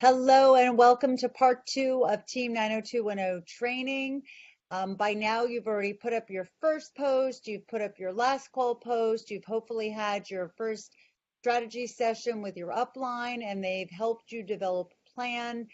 Hello and welcome to part two of Team 90210 training. By now, you've already put up your first post, you've put up your last call post, you've hopefully had your first strategy session with your upline, and they've helped you develop a plan.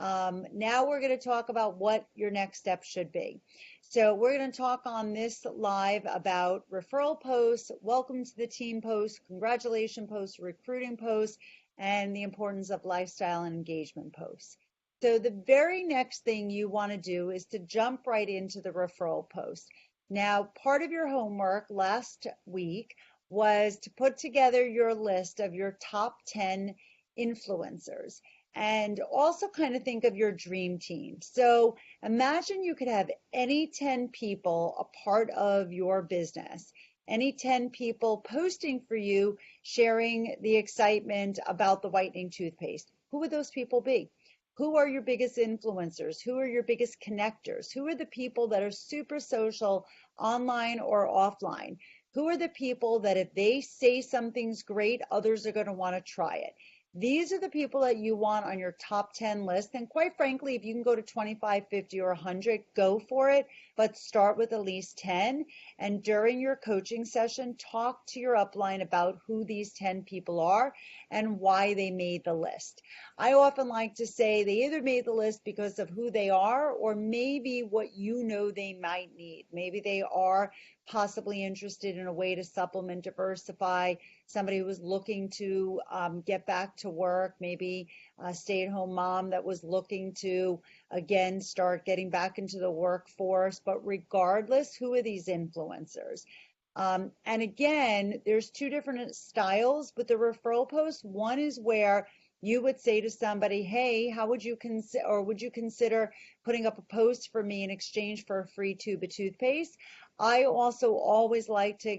Now we're going to talk about what your next step should be. So we're going to talk on this live about referral posts, welcome to the team posts, congratulation posts, recruiting posts, and the importance of lifestyle and engagement posts. So the very next thing you want to do is to jump right into the referral post. Now, part of your homework last week was to put together your list of your top 10 influencers and also kind of think of your dream team. So imagine you could have any 10 people a part of your business, any 10 people posting for you, sharing the excitement about the whitening toothpaste. Who would those people be? Who are your biggest influencers? Who are your biggest connectors? Who are the people that are super social, online or offline? Who are the people that if they say something's great, others are going to want to try it? These are the people that you want on your top 10 list. And quite frankly, if you can go to 25, 50, or 100, go for it, but start with at least 10. And during your coaching session, talk to your upline about who these 10 people are and why they made the list. I often like to say they either made the list because of who they are or maybe what you know they might need. Maybe they are possibly interested in a way to supplement, diversify, somebody who was looking to get back to work, maybe a stay-at-home mom that was looking to, again, start getting back into the workforce. But regardless, who are these influencers? And again, there's two different styles with the referral post. One is where you would say to somebody, hey, how would you consider, or would you consider putting up a post for me in exchange for a free tube of toothpaste? I also always like to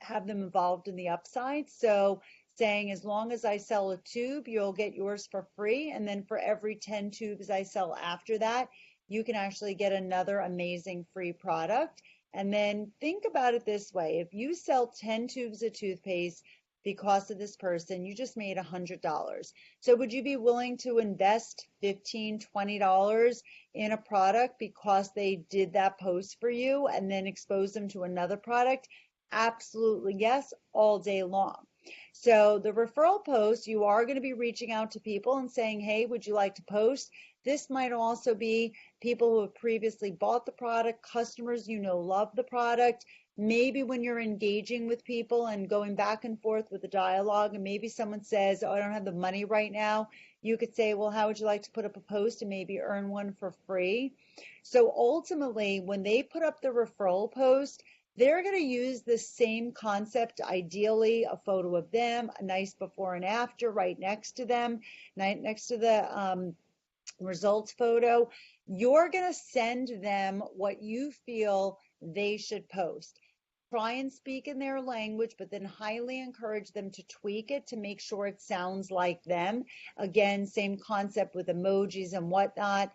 have them involved in the upside. So saying, as long as I sell a tube, you'll get yours for free. And then for every 10 tubes I sell after that, you can actually get another amazing free product. And then think about it this way. If you sell 10 tubes of toothpaste because of this person, you just made $100. So would you be willing to invest $15, $20 in a product because they did that post for you and then expose them to another product? Absolutely yes, all day long. So the referral post, you are going to be reaching out to people and saying, hey, would you like to post? This might also be people who have previously bought the product, customers you know love the product. Maybe when you're engaging with people and going back and forth with the dialogue, and maybe someone says, oh, I don't have the money right now, you could say, well, how would you like to put up a post and maybe earn one for free? So ultimately, when they put up the referral post, they're going to use the same concept, ideally a photo of them, a nice before and after right next to them, right next to the results photo. You're going to send them what you feel they should post. Try and speak in their language, but then highly encourage them to tweak it to make sure it sounds like them. Again, same concept with emojis and whatnot.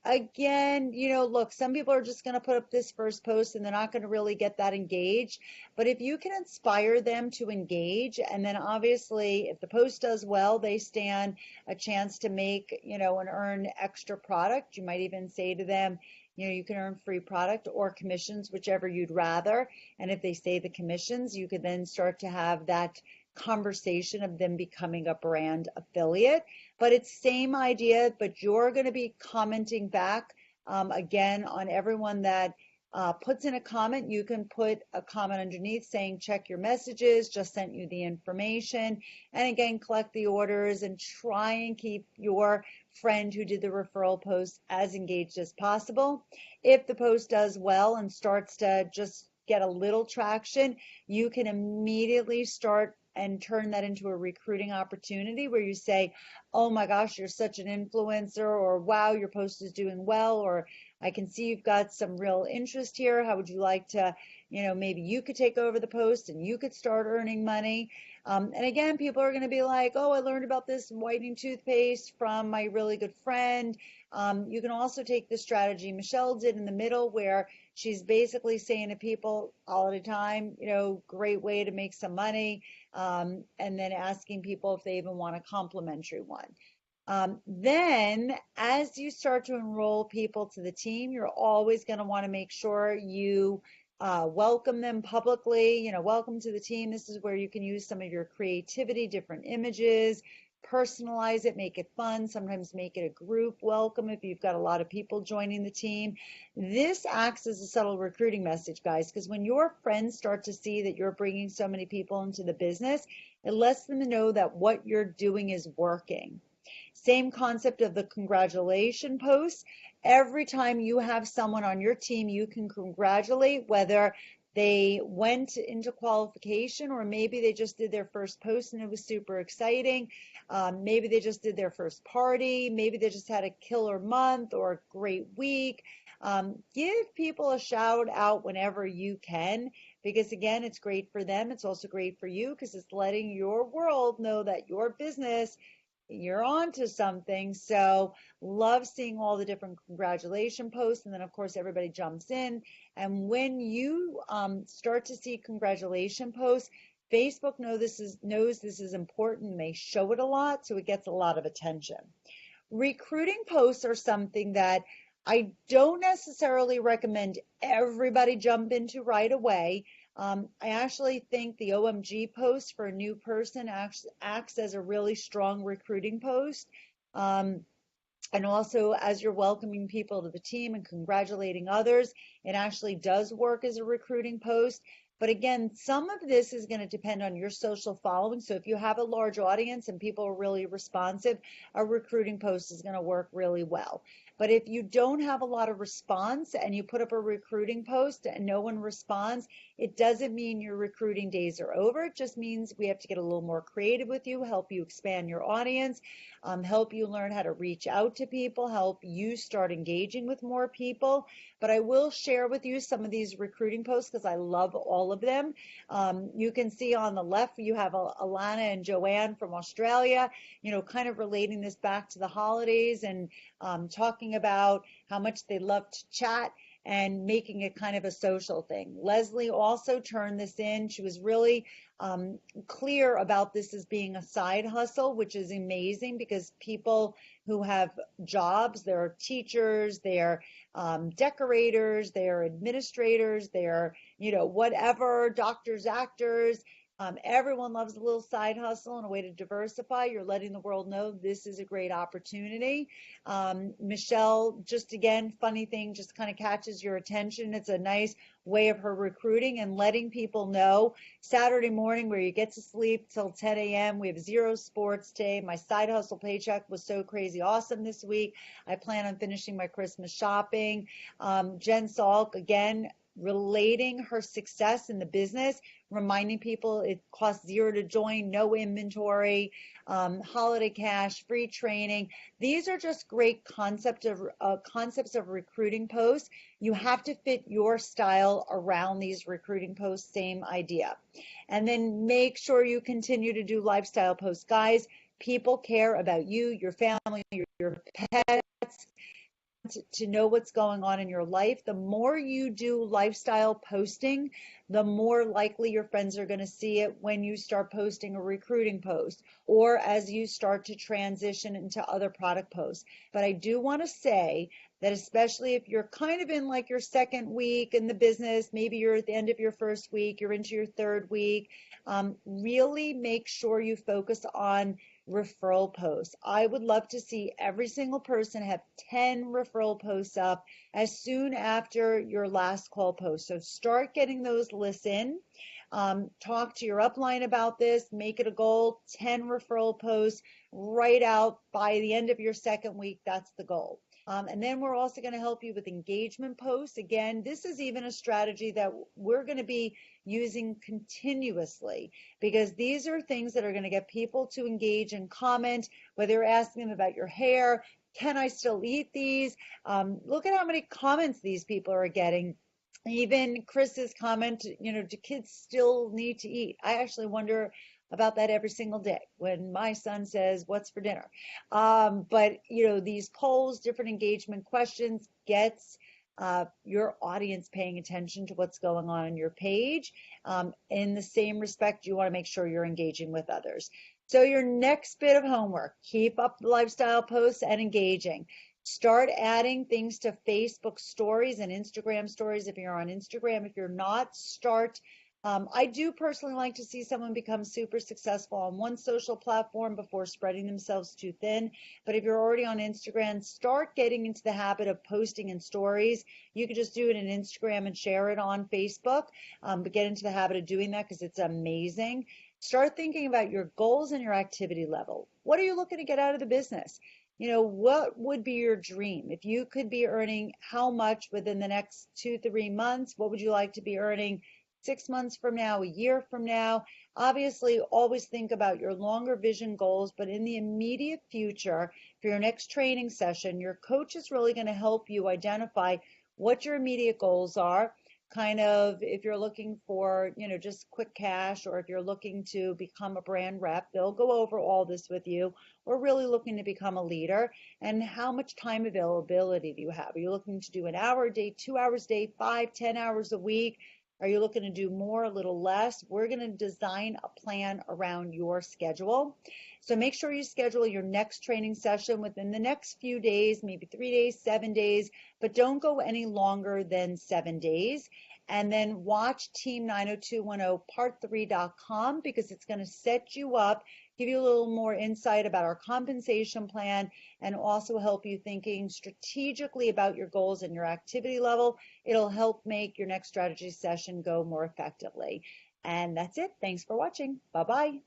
Again, look, some people are just going to put up this first post and they're not going to really get that engaged. But if you can inspire them to engage, and then obviously if the post does well, they stand a chance to make, and earn extra product. You might even say to them, you can earn free product or commissions, whichever you'd rather. And if they say the commissions, you could then start to have that conversation of them becoming a brand affiliate. But it's same idea, but you're going to be commenting back again on everyone that puts in a comment. You can put a comment underneath saying, check your messages, just sent you the information. And again, collect the orders and try and keep your friend who did the referral post as engaged as possible. If the post does well and starts to just get a little traction, you can immediately start and turn that into a recruiting opportunity where you say, oh my gosh, you're such an influencer, or wow, your post is doing well, or I can see you've got some real interest here. How would you like to, maybe you could take over the post and you could start earning money. And again, people are going to be like, oh, I learned about this whitening toothpaste from my really good friend. You can also take the strategy Michelle did in the middle where she's basically saying to people all the time, great way to make some money, and then asking people if they even want a complimentary one. Then, as you start to enroll people to the team, you're always going to want to make sure you welcome them publicly. Welcome to the team. This is where you can use some of your creativity, different images, personalize it, make it fun, sometimes make it a group welcome if you've got a lot of people joining the team. This acts as a subtle recruiting message, guys, because when your friends start to see that you're bringing so many people into the business, it lets them know that what you're doing is working. Same concept of the congratulation post. Every time you have someone on your team, you can congratulate, whether they went into qualification or maybe they just did their first post and it was super exciting. Maybe they just did their first party. Maybe they just had a killer month or a great week. Give people a shout out whenever you can, because again, it's great for them. It's also great for you because it's letting your world know that your business, you're on to something. So love seeing all the different congratulation posts. And then of course everybody jumps in. And when you start to see congratulation posts, Facebook knows this is important and they show it a lot, so it gets a lot of attention. Recruiting posts are something that I don't necessarily recommend everybody jump into right away. I actually think the OMG post for a new person acts as a really strong recruiting post. And also, as you're welcoming people to the team and congratulating others, it actually does work as a recruiting post. But again, some of this is going to depend on your social following. So if you have a large audience and people are really responsive, a recruiting post is going to work really well. But if you don't have a lot of response and you put up a recruiting post and no one responds, it doesn't mean your recruiting days are over. It just means we have to get a little more creative with you, help you expand your audience, help you learn how to reach out to people, help you start engaging with more people. But I will share with you some of these recruiting posts because I love all of them. You can see on the left, you have Alana and Joanne from Australia, kind of relating this back to the holidays and talking about how much they love to chat and making it kind of a social thing. Leslie also turned this in. She was really clear about this as being a side hustle, which is amazing because people who have jobs, they're teachers, they're decorators, they're administrators, they're, whatever, doctors, actors. Everyone loves a little side hustle and a way to diversify. You're letting the world know this is a great opportunity. Michelle, just again, funny thing, just kind of catches your attention. It's a nice way of her recruiting and letting people know Saturday morning where you get to sleep till 10 a.m. We have zero sports day. My side hustle paycheck was so crazy awesome this week. I plan on finishing my Christmas shopping. Jen Salk, again, relating her success in the business, reminding people it costs $0 to join, no inventory, holiday cash, free training. These are just great concepts of recruiting posts. You have to fit your style around these recruiting posts, same idea. And then make sure you continue to do lifestyle posts. Guys, people care about you, your family, your pets, to know what's going on in your life. The more you do lifestyle posting, the more likely your friends are going to see it when you start posting a recruiting post or as you start to transition into other product posts. But I do want to say that especially if you're kind of in like your second week in the business, maybe you're at the end of your first week, you're into your third week, really make sure you focus on referral posts. I would love to see every single person have 10 referral posts up as soon after your last call post. So start getting those lists in. Talk to your upline about this, make it a goal, 10 referral posts right out by the end of your second week. That's the goal. And then we're also going to help you with engagement posts. Again, this is even a strategy that we're going to be using continuously because these are things that are going to get people to engage and comment, whether you're asking them about your hair, can I still eat these? Look at how many comments these people are getting. Even Chris's comment, do kids still need to eat? I actually wonder about that every single day when my son says, what's for dinner? But these polls, different engagement questions gets your audience paying attention to what's going on your page. In the same respect, you want to make sure you're engaging with others. So your next bit of homework, keep up the lifestyle posts and engaging. Start adding things to Facebook stories and Instagram stories if you're on Instagram. If you're not, start. I do personally like to see someone become super successful on one social platform before spreading themselves too thin. But if you're already on Instagram, start getting into the habit of posting in stories. You could just do it in Instagram and share it on Facebook, but get into the habit of doing that because it's amazing. Start thinking about your goals and your activity level. What are you looking to get out of the business? What would be your dream? If you could be earning how much within the next 2, 3 months, what would you like to be earning 6 months from now, a year from now? Obviously, always think about your longer vision goals, but in the immediate future, for your next training session, your coach is really going to help you identify what your immediate goals are. Kind of if you're looking for, just quick cash, or if you're looking to become a brand rep, they'll go over all this with you. Or really looking to become a leader, and how much time availability do you have? Are you looking to do an hour a day, 2 hours a day, 5, 10 hours a week? Are you looking to do more, a little less? We're going to design a plan around your schedule. So make sure you schedule your next training session within the next few days, maybe 3 days, 7 days, but don't go any longer than 7 days. And then watch team90210part3.com, because it's going to set you up, give you a little more insight about our compensation plan, and also help you thinking strategically about your goals and your activity level. It'll help make your next strategy session go more effectively. And that's it. Thanks for watching. Bye-bye.